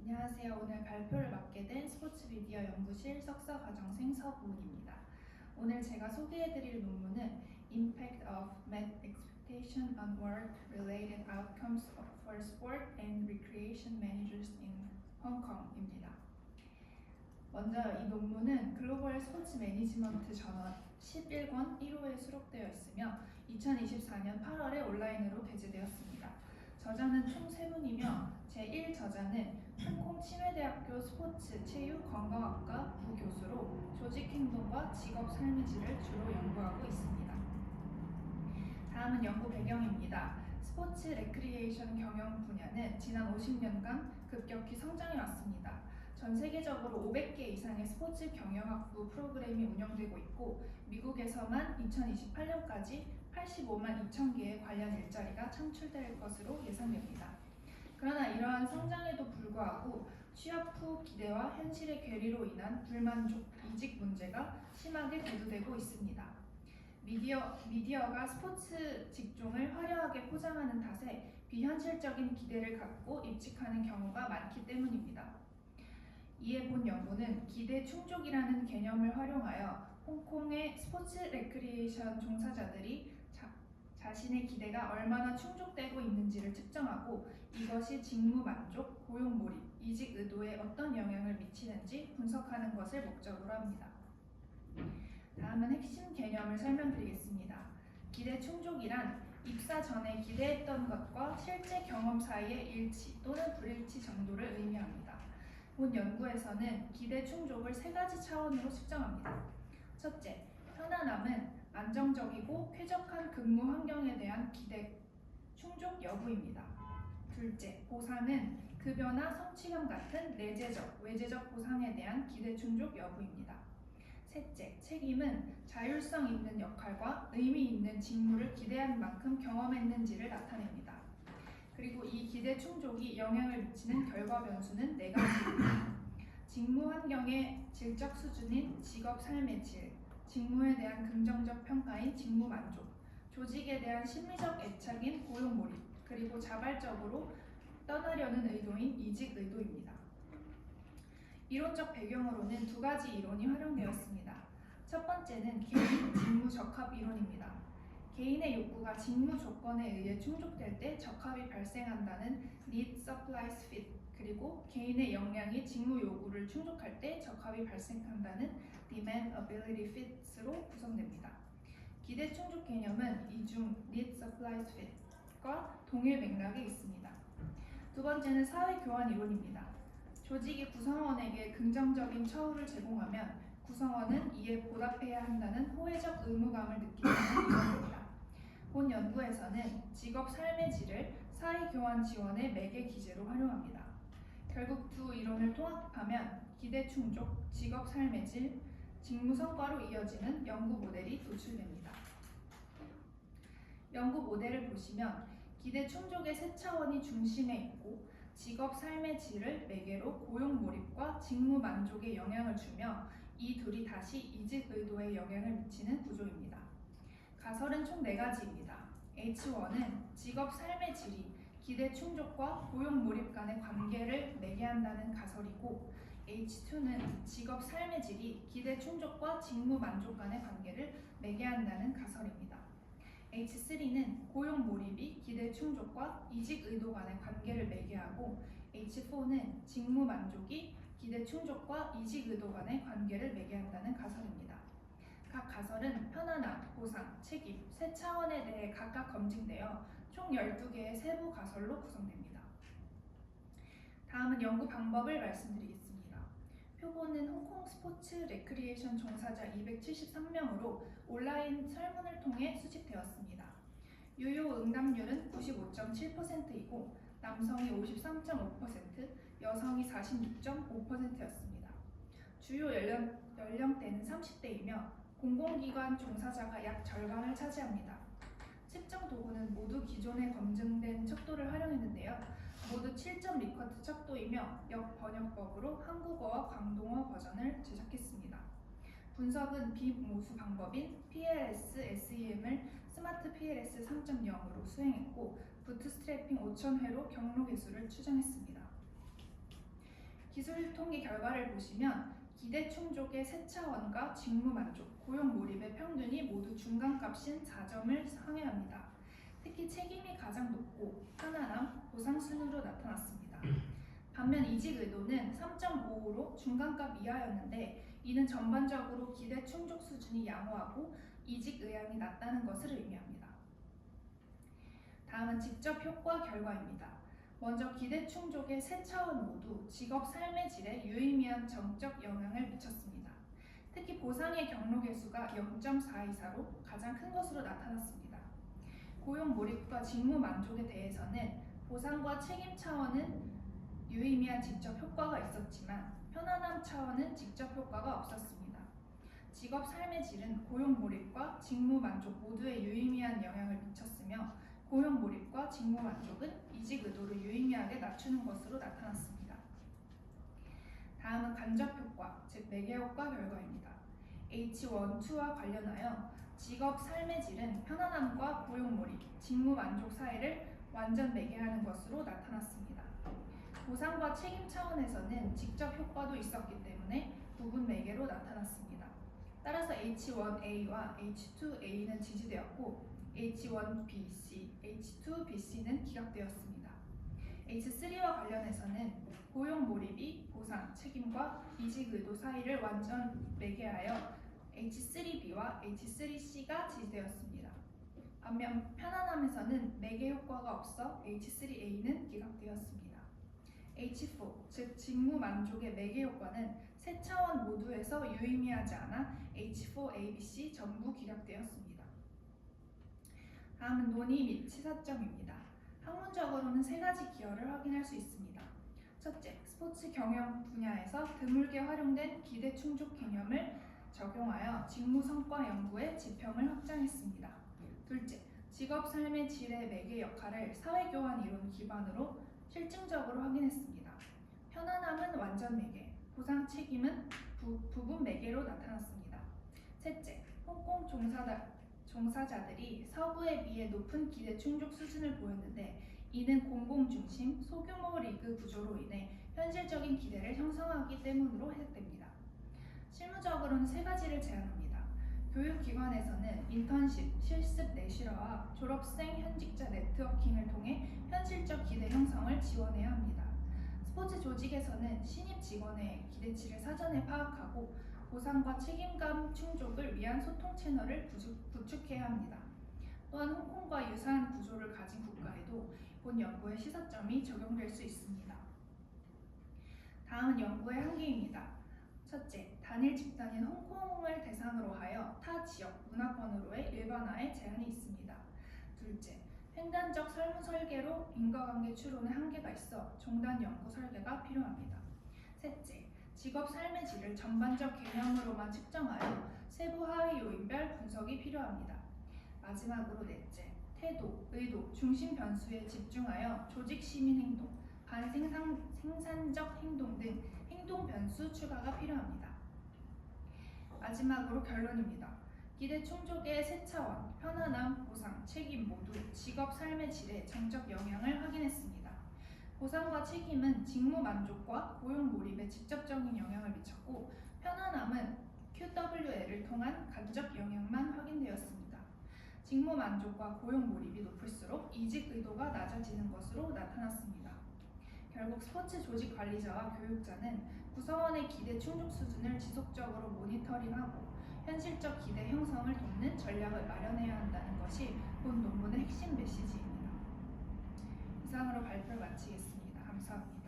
안녕하세요. 오늘 발표를 맡게 된 스포츠 미디어 연구실 석사 과정생 서부은입니다. 오늘 제가 소개해드릴 논문은 Impact of Met Expectation on Work-Related Outcomes for Sport and Recreation Managers in Hong Kong입니다. 먼저 이 논문은 글로벌 스포츠 매니지먼트 저널 11권 1호에 수록되어 있으며 2024년 8월에 온라인으로 게재되었습니다. 저자는 총 3분이며 제1저자는 홍콩 치매대학교 스포츠 체육 건강학과 부교수로 조직행동과 직업 삶의 질을 주로 연구하고 있습니다. 다음은 연구 배경입니다. 스포츠 레크리에이션 경영 분야는 지난 50년간 급격히 성장해 왔습니다. 전 세계적으로 500개 이상의 스포츠 경영학부 프로그램이 운영되고 있고 미국에서만 2028년까지 85만 2천 개의 관련 일자리가 창출될 것으로 예상됩니다. 그러나 이러한 성장에도 불구하고 취업 후 기대와 현실의 괴리로 인한 불만족, 이직 문제가 심하게 대두되고 있습니다. 미디어가 스포츠 직종을 화려하게 포장하는 탓에 비현실적인 기대를 갖고 입직하는 경우가 많기 때문입니다. 이에 본 연구는 기대 충족이라는 개념을 활용하여 홍콩의 스포츠 레크리에이션 종사자들이 자신의 기대가 얼마나 충족되고 있는지를 측정하고 이것이 직무 만족, 고용 몰입, 이직 의도에 어떤 영향을 미치는지 분석하는 것을 목적으로 합니다. 다음은 핵심 개념을 설명드리겠습니다. 기대 충족이란 입사 전에 기대했던 것과 실제 경험 사이의 일치 또는 불일치 정도를 의미합니다. 본 연구에서는 기대 충족을 3가지 차원으로 측정합니다. 첫째, 편안함은 안정적이고 쾌적한 근무 환경에 대한 기대 충족 여부입니다. 둘째, 보상은 급여나 성취감 같은 내재적, 외재적 보상에 대한 기대 충족 여부입니다. 셋째, 책임은 자율성 있는 역할과 의미 있는 직무를 기대한 만큼 경험했는지를 나타냅니다. 그리고 이 기대 충족이 영향을 미치는 결과 변수는 4가지입니다. 직무 환경의 질적 수준인 직업 삶의 질, 직무에 대한 긍정적 평가인 직무 만족, 조직에 대한 심리적 애착인 고용 몰입, 그리고 자발적으로 떠나려는 의도인 이직 의도입니다. 이론적 배경으로는 2가지 이론이 활용되었습니다. 첫 번째는 개인 직무 적합 이론입니다. 개인의 욕구가 직무 조건에 의해 충족될 때 적합이 발생한다는 need supplies fit, 그리고 개인의 역량이 직무 요구를 충족할 때 적합이 발생한다는 demand ability fit로 구성됩니다. 기대 충족 개념은 이중 need supplies fit과 동일 맥락에 있습니다. 두 번째는 사회 교환 이론입니다. 조직이 구성원에게 긍정적인 처우를 제공하면 구성원은 이에 보답해야 한다는 호혜적 의무감을 느끼는 이론입니다. 본 연구에서는 직업 삶의 질을 사회교환 지원의 매개 기제로 활용합니다. 결국 두 이론을 통합하면 기대 충족, 직업 삶의 질, 직무 성과로 이어지는 연구 모델이 도출됩니다. 연구 모델을 보시면 기대 충족의 3차원이 중심에 있고 직업 삶의 질을 매개로 고용 몰입과 직무 만족에 영향을 주며 이 둘이 다시 이직 의도에 영향을 미치는 구조입니다. 가설은 총 4가지입니다. H1은 직업 삶의 질이 기대 충족과 고용 몰입 간의 관계를 매개한다는 가설이고 H2는 직업 삶의 질이 기대 충족과 직무 만족 간의 관계를 매개한다는 가설입니다. H3는 고용 몰입이 기대 충족과 이직 의도 간의 관계를 매개하고 H4는 직무 만족이 기대 충족과 이직 의도 간의 관계를 매개한다는 가설입니다. 각 가설은 편안함, 보상, 책임, 3차원에 대해 각각 검증되어 총 12개의 세부 가설로 구성됩니다. 다음은 연구 방법을 말씀드리겠습니다. 표본은 홍콩 스포츠 레크리에이션 종사자 273명으로 온라인 설문을 통해 수집되었습니다. 유효 응답률은 95.7%이고 남성이 53.5%, 여성이 46.5%였습니다. 주요 연령대는 30대이며 공공기관 종사자가 약 절반을 차지합니다. 측정 도구는 모두 기존에 검증된 척도를 활용했는데요. 모두 7점 리커트 척도이며 역번역법으로 한국어와 광동어 버전을 제작했습니다. 분석은 비모수 방법인 PLS, SEM을 스마트 PLS 3.0으로 수행했고 부트스트래핑 5,000회로 경로 개수를 추정했습니다. 기술 통계 결과를 보시면 기대 충족의 세 차원과 직무 만족, 고용 몰입의 평균이 모두 중간값인 4점을 상회합니다. 특히 책임이 가장 높고 편안함, 보상 순으로 나타났습니다. 반면 이직 의도는 3.55로 중간값 이하였는데 이는 전반적으로 기대 충족 수준이 양호하고 이직 의향이 낮다는 것을 의미합니다. 다음은 직접 효과 결과입니다. 먼저 기대 충족의 세 차원 모두 직업 삶의 질에 유의미한 정적 영향을 미쳤습니다. 특히 보상의 경로 개수가 0.424로 가장 큰 것으로 나타났습니다. 고용 몰입과 직무 만족에 대해서는 보상과 책임 차원은 유의미한 직접 효과가 있었지만 편안함 차원은 직접 효과가 없었습니다. 직업 삶의 질은 고용 몰입과 직무 만족 모두에 유의미한 영향을 미쳤으며 고용 몰입과 직무 만족은 이직 의도를 유의미하게 낮추는 것으로 나타났습니다. 다음은 간접 효과, 즉 매개 효과 결과입니다. H1,2와 관련하여 직업 삶의 질은 편안함과 고용 몰입, 직무 만족 사이를 완전 매개하는 것으로 나타났습니다. 보상과 책임 차원에서는 직접 효과도 있었기 때문에 부분 매개로 나타났습니다. 따라서 H1A와 H2A는 지지되었고 H1BC, H2BC는 기각되었습니다. H3와 관련해서는 고용 몰입이 보상, 책임과 이직 의도 사이를 완전 매개하여 H3B와 H3C가 지지되었습니다. 반면 편안함에서는 매개 효과가 없어 H3A는 기각되었습니다. H4, 즉 직무 만족의 매개 효과는 세 차원 모두에서 유의미하지 않아 H4ABC 전부 기각되었습니다. 다음은 논의 및 시사점입니다. 학문적으로는 세 가지 기여를 확인할 수 있습니다. 첫째, 스포츠 경영 분야에서 드물게 활용된 기대 충족 개념을 적용하여 직무 성과 연구의 지평을 확장했습니다. 둘째, 직업 삶의 질의 매개 역할을 사회교환 이론 기반으로 실증적으로 확인했습니다. 편안함은 완전 매개, 보상 책임은 부분 매개로 나타났습니다. 셋째, 홍콩 종사자들이 서구에 비해 높은 기대 충족 수준을 보였는데 이는 공공 중심 소규모 리그 구조로 인해 현실적인 기대를 형성하기 때문으로 해석됩니다. 실무적으로는 세 가지를 제안합니다. 교육기관에서는 인턴십, 실습 내실화와 졸업생 현직자 네트워킹을 통해 현실적 기대 형성을 지원해야 합니다. 스포츠 조직에서는 신입 직원의 기대치를 사전에 파악하고 보상과 책임감 충족을 위한 소통 채널을 구축해야 합니다. 또한 홍콩과 유사한 구조를 가진 국가에도 본 연구의 시사점이 적용될 수 있습니다. 다음은 연구의 한계입니다. 첫째, 단일 집단인 홍콩을 대상으로 하여 타 지역 문화권으로의 일반화에 제한이 있습니다. 둘째, 횡단적 설문 설계로 인과관계 추론에 한계가 있어 종단 연구 설계가 필요합니다. 셋째, 직업 삶의 질을 전반적 개념으로만 측정하여 세부 하위 요인별 분석이 필요합니다. 마지막으로 넷째, 태도, 의도, 중심 변수에 집중하여 조직 시민 행동, 반생산적 행동 등 행동 변수 추가가 필요합니다. 마지막으로 결론입니다. 기대 충족의 세 차원, 편안함, 보상, 책임 모두 직업 삶의 질에 정적 영향을 확인했습니다. 보상과 책임은 직무 만족과 고용 몰입에 직접적인 영향을 미쳤고 편안함은 QWL을 통한 간접 영향만 확인되었습니다. 직무 만족과 고용 몰입이 높을수록 이직 의도가 낮아지는 것으로 나타났습니다. 결국 스포츠 조직 관리자와 교육자는 구성원의 기대 충족 수준을 지속적으로 모니터링하고 현실적 기대 형성을 돕는 전략을 마련해야 한다는 것이 본 논문의 핵심 메시지입니다. 이상으로 발표를 마치겠습니다. 감사합니다.